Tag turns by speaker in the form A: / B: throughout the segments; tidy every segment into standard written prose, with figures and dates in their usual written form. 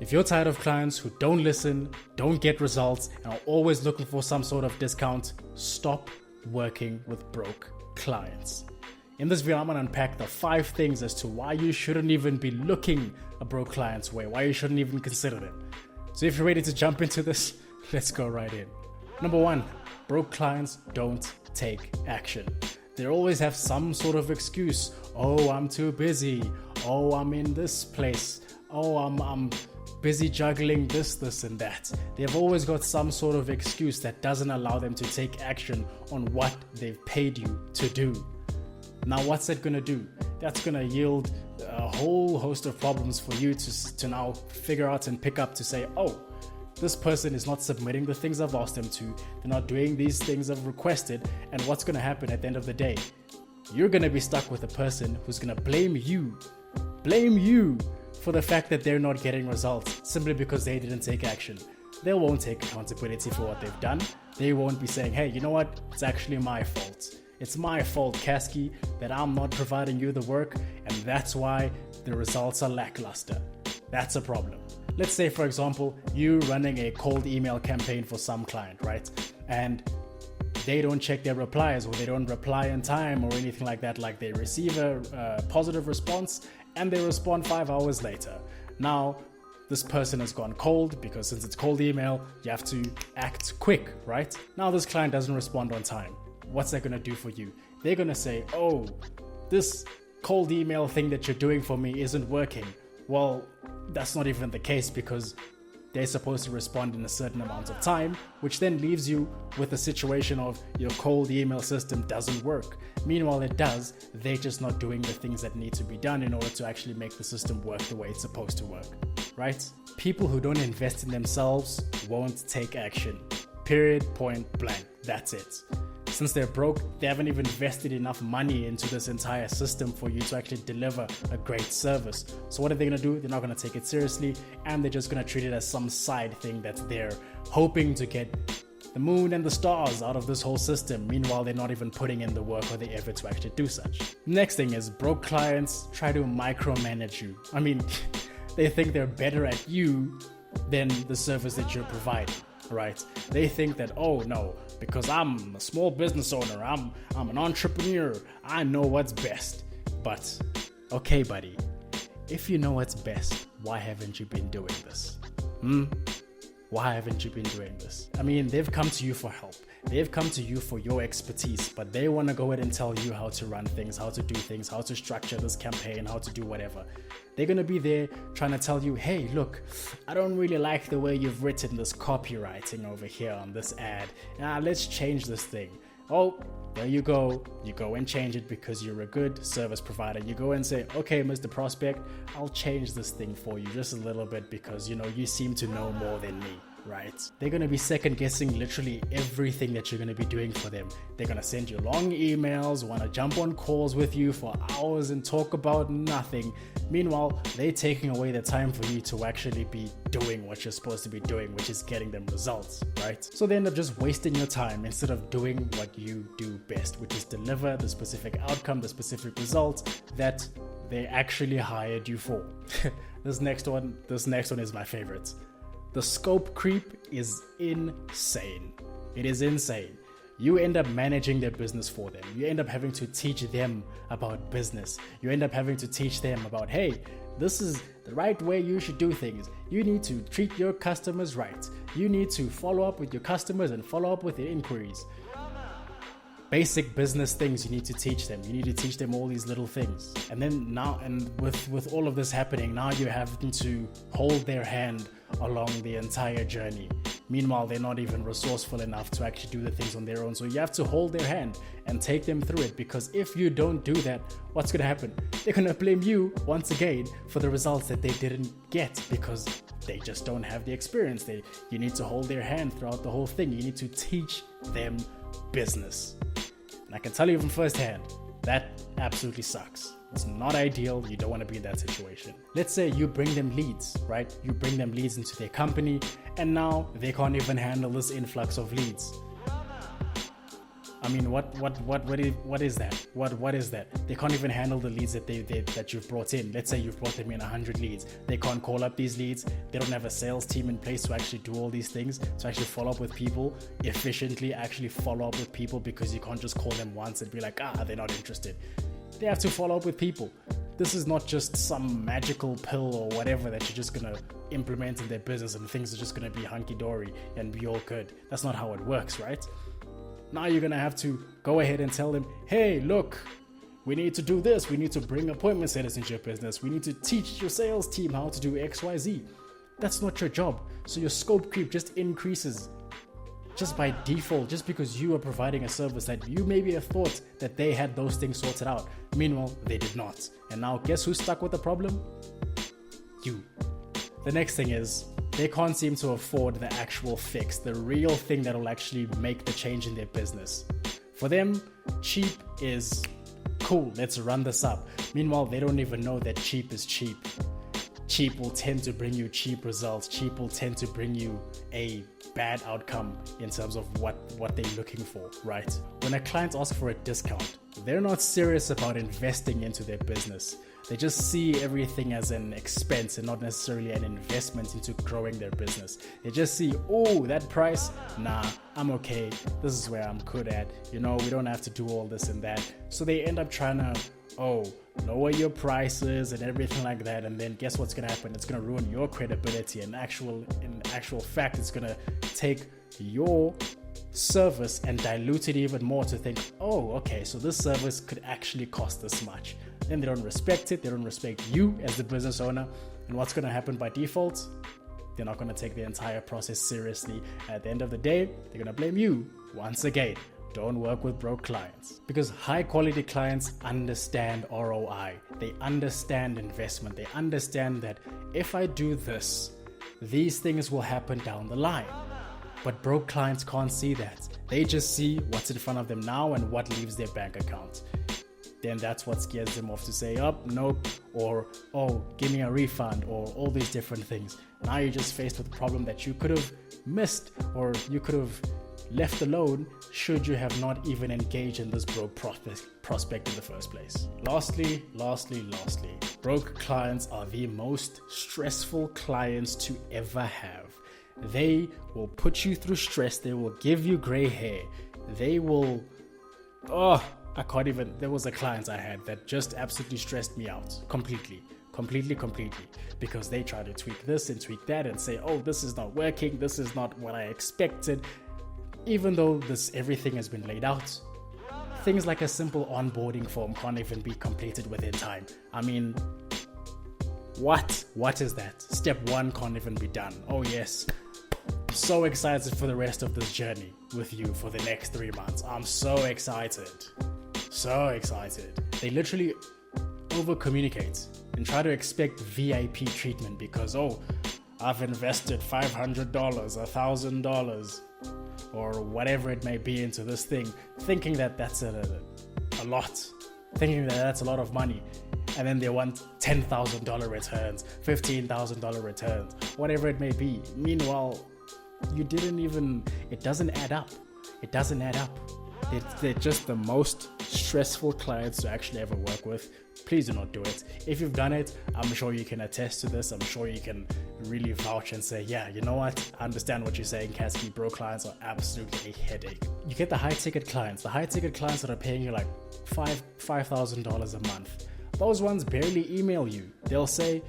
A: If you're tired of clients who don't listen, don't get results, and are always looking for some sort of discount, stop working with broke clients. In this video, I'm going to unpack the 5 things as to why you shouldn't even be looking a broke client's way, why you shouldn't even consider them. So if you're ready to jump into this, let's go right in. Number 1, broke clients don't take action. They always have some sort of excuse. Oh, I'm too busy. Oh, I'm in this place. Oh, I'm busy juggling this and that. They've always got some sort of excuse that doesn't allow them to take action on what they've paid you to do. Now, what's that going to do? That's going to yield a whole host of problems for you to now figure out and pick up to say, oh, this person is not submitting the things I've asked them to. They're not doing these things I've requested. And what's going to happen at the end of the day? You're going to be stuck with a person who's going to blame you for the fact that they're not getting results simply because they didn't take action. They won't take accountability for what they've done. They won't be saying, hey, you know what? It's actually my fault. It's my fault, Kasky, that I'm not providing you the work, and that's why the results are lackluster. That's a problem. Let's say, for example, you running a cold email campaign for some client, right? And they don't check their replies, or they don't reply in time or anything like that. Like they receive a positive response and they respond 5 hours later. Now, this person has gone cold because since it's cold email, you have to act quick, right? Now this client doesn't respond on time. What's that going to do for you? They're going to say, oh, this cold email thing that you're doing for me isn't working. Well, that's not even the case because they're supposed to respond in a certain amount of time, which then leaves you with a situation of your cold email system doesn't work. Meanwhile, it does. They're just not doing the things that need to be done in order to actually make the system work the way it's supposed to work, right? People who don't invest in themselves won't take action. Period, point blank. That's it. Since they're broke, they haven't even invested enough money into this entire system for you to actually deliver a great service. So what are they going to do? They're not going to take it seriously, and they're just going to treat it as some side thing that's there, hoping to get the moon and the stars out of this whole system. Meanwhile, they're not even putting in the work or the effort to actually do such. Next thing is broke clients try to micromanage you. I mean, they think they're better at you than the service that you're providing. Right? They think that, oh no, because I'm a small business owner, I'm an entrepreneur, I know what's best. But okay, buddy, if you know what's best, why haven't you been doing this? Why haven't you been doing this? I mean, they've come to you for help. They've come to you for your expertise, but they want to go ahead and tell you how to run things, how to do things, how to structure this campaign, how to do whatever. They're going to be there trying to tell you, hey, look, I don't really like the way you've written this copywriting over here on this ad. Let's change this thing. Oh, there you go. You go and change it because you're a good service provider. You go and say, okay, Mr. Prospect, I'll change this thing for you just a little bit because, you seem to know more than me. Right? They're going to be second guessing literally everything that you're going to be doing for them. They're going to send you long emails, want to jump on calls with you for hours and talk about nothing. Meanwhile, they're taking away the time for you to actually be doing what you're supposed to be doing, which is getting them results, right? So they end up just wasting your time instead of doing what you do best, which is deliver the specific outcome, the specific result that they actually hired you for. This next one is my favorite. The scope creep is insane. It is insane. You end up managing their business for them. You end up having to teach them about business. You end up having to teach them about, hey, this is the right way you should do things. You need to treat your customers right. You need to follow up with your customers and follow up with their inquiries. Basic business things you need to teach them. You need to teach them all these little things. And then now, and with all of this happening, now you're having to hold their hand along the entire journey. Meanwhile, they're not even resourceful enough to actually do the things on their own. So you have to hold their hand and take them through it, because if you don't do that, what's going to happen? They're going to blame you once again for the results that they didn't get because they just don't have the experience. You need to hold their hand throughout the whole thing. You need to teach them business. And I can tell you from firsthand, that absolutely sucks. It's not ideal. You don't want to be in that situation. Let's say you bring them leads, right? You bring them leads into their company, and now they can't even handle this influx of leads. I mean, what is that? What is that? They can't even handle the leads that you've brought in. Let's say you've brought them in 100 leads. They can't call up these leads. They don't have a sales team in place to actually do all these things, to actually follow up with people efficiently, actually follow up with people, because you can't just call them once and be like, they're not interested. They have to follow up with people. This is not just some magical pill or whatever that you're just gonna implement in their business and things are just gonna be hunky-dory and be all good. That's not how it works, right? Now you're gonna have to go ahead and tell them, hey, look, we need to do this. We need to bring appointment setters into your business. We need to teach your sales team how to do X, Y, Z. That's not your job. So your scope creep just increases just by default, just because you are providing a service that you maybe have thought that they had those things sorted out. Meanwhile, they did not. And now guess who's stuck with the problem? You. The next thing is, they can't seem to afford the actual fix, the real thing that will actually make the change in their business. For them, cheap is cool, let's run this up. Meanwhile, they don't even know that cheap is cheap. Cheap will tend to bring you cheap results. Cheap will tend to bring you a bad outcome in terms of what they're looking for, right? When a client asks for a discount, they're not serious about investing into their business. They just see everything as an expense and not necessarily an investment into growing their business. They just see, oh, that price, nah, I'm okay. This is where I'm good at. You know, we don't have to do all this and that. So they end up trying to, lower your prices and everything like that. And then guess what's going to happen? It's going to ruin your credibility. In actual fact, it's going to take your service and dilute it even more to think, oh, okay, so this service could actually cost this much. Then they don't respect it. They don't respect you as the business owner. And what's going to happen by default? They're not going to take the entire process seriously. At the end of the day, they're going to blame you once again. Don't work with broke clients, because high quality clients understand ROI. They understand investment. They understand that if I do this, these things will happen down the line. But broke clients can't see that. They just see what's in front of them now and what leaves their bank account. Then that's what scares them off to say, nope, or, give me a refund, or all these different things. Now you're just faced with a problem that you could have missed, or you could have left alone should you have not even engaged in this broke prospect in the first place. Lastly, broke clients are the most stressful clients to ever have. They will put you through stress. They will give you gray hair. They will, there was a client I had that just absolutely stressed me out completely, because they try to tweak this and tweak that and say, this is not working. This is not what I expected. Even though everything has been laid out, things like a simple onboarding form can't even be completed within time. I mean, what is that? Step 1 can't even be done. Oh yes, I'm so excited for the rest of this journey with you for the next 3 months. I'm so excited. They literally over communicate and try to expect VIP treatment because, I've invested $500, $1,000, or whatever it may be into this thing, thinking that that's a lot, thinking that that's a lot of money. And then they want $10,000 returns, $15,000 returns, whatever it may be. Meanwhile, it doesn't add up. They're just the most stressful clients to actually ever work with. Please do not do it. If you've done it, I'm sure you can attest to this. I'm sure you can really vouch and say, yeah, you know what? I understand what you're saying, Kasky. Broke clients are absolutely a headache. You get the high ticket clients that are paying you like $5,000 a month. Those ones barely email you. They'll say,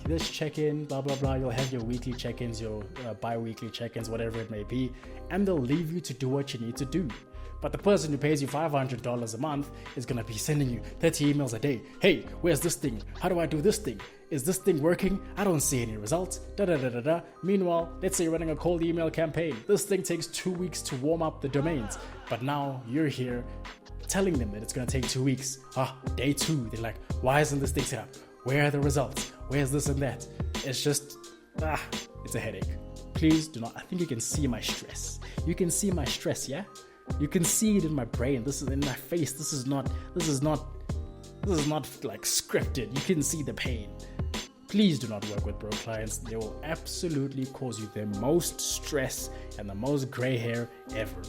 A: this check-in, blah, blah, blah. You'll have your weekly check-ins, your bi-weekly check-ins, whatever it may be. And they'll leave you to do what you need to do. But the person who pays you $500 a month is going to be sending you 30 emails a day. Hey, where's this thing? How do I do this thing? Is this thing working? I don't see any results. Meanwhile, let's say you're running a cold email campaign. This thing takes 2 weeks to warm up the domains. But now you're here telling them that it's going to take 2 weeks. Day 2. They're like, why isn't this thing set up? Where are the results? Where's this and that? It's just, it's a headache. Please do not. I think you can see my stress. You can see my stress, yeah? You can see it in my brain. This is in my face. This is not like scripted. You can see the pain. Please do not work with broke clients. They will absolutely cause you the most stress and the most gray hair ever.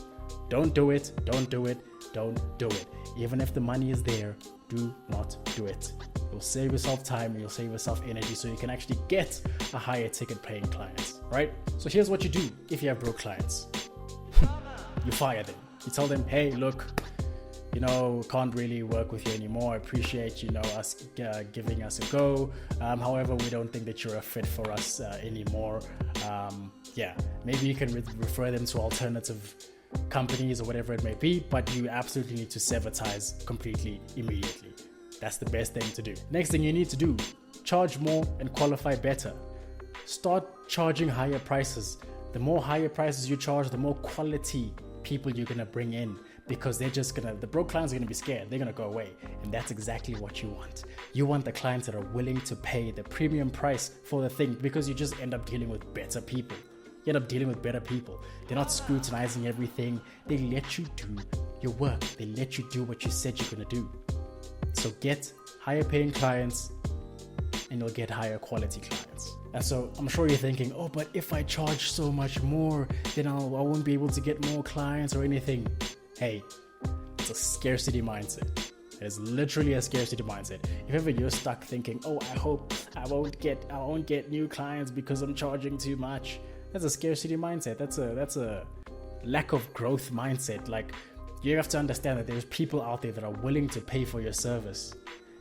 A: Don't do it, don't do it, don't do it. Even if the money is there, do not do it. You'll save yourself time and you'll save yourself energy so you can actually get a higher ticket paying client, right? So here's what you do if you have broke clients. You fire them. You tell them, hey, look, can't really work with you anymore. I appreciate, us giving us a go. However, we don't think that you're a fit for us anymore. Maybe you can refer them to alternative companies or whatever it may be, but you absolutely need to sever ties completely immediately. That's the best thing to do. Next thing you need to do, charge more and qualify better. Start charging higher prices. The more higher prices you charge, the more quality people you're going to bring in, because the broke clients are going to be scared. They're going to go away. And that's exactly what you want. You want the clients that are willing to pay the premium price for the thing, because you just end up dealing with better people. You end up dealing with better people. They're not scrutinizing everything. They let you do your work. They let you do what you said you're going to do. So get higher paying clients and you'll get higher quality clients. And so I'm sure you're thinking, oh, but if I charge so much more, then I won't be able to get more clients or anything. Hey, it's a scarcity mindset. It is literally a scarcity mindset. If ever you're stuck thinking, oh, I hope I won't get new clients because I'm charging too much, that's a scarcity mindset. That's a lack of growth mindset. Like, you have to understand that there's people out there that are willing to pay for your service.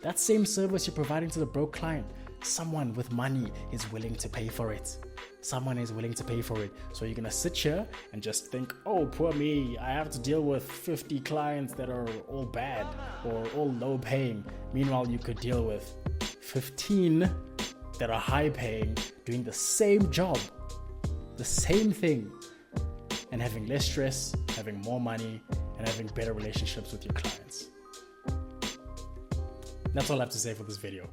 A: That same service you're providing to the broke client, someone with money is willing to pay for it. Someone is willing to pay for it. So you're gonna sit here and just think, oh, poor me, I have to deal with 50 clients that are all bad or all low paying. Meanwhile, you could deal with 15 that are high paying, doing the same job, the same thing, and having less stress, having more money, and having better relationships with your clients. That's all I have to say for this video.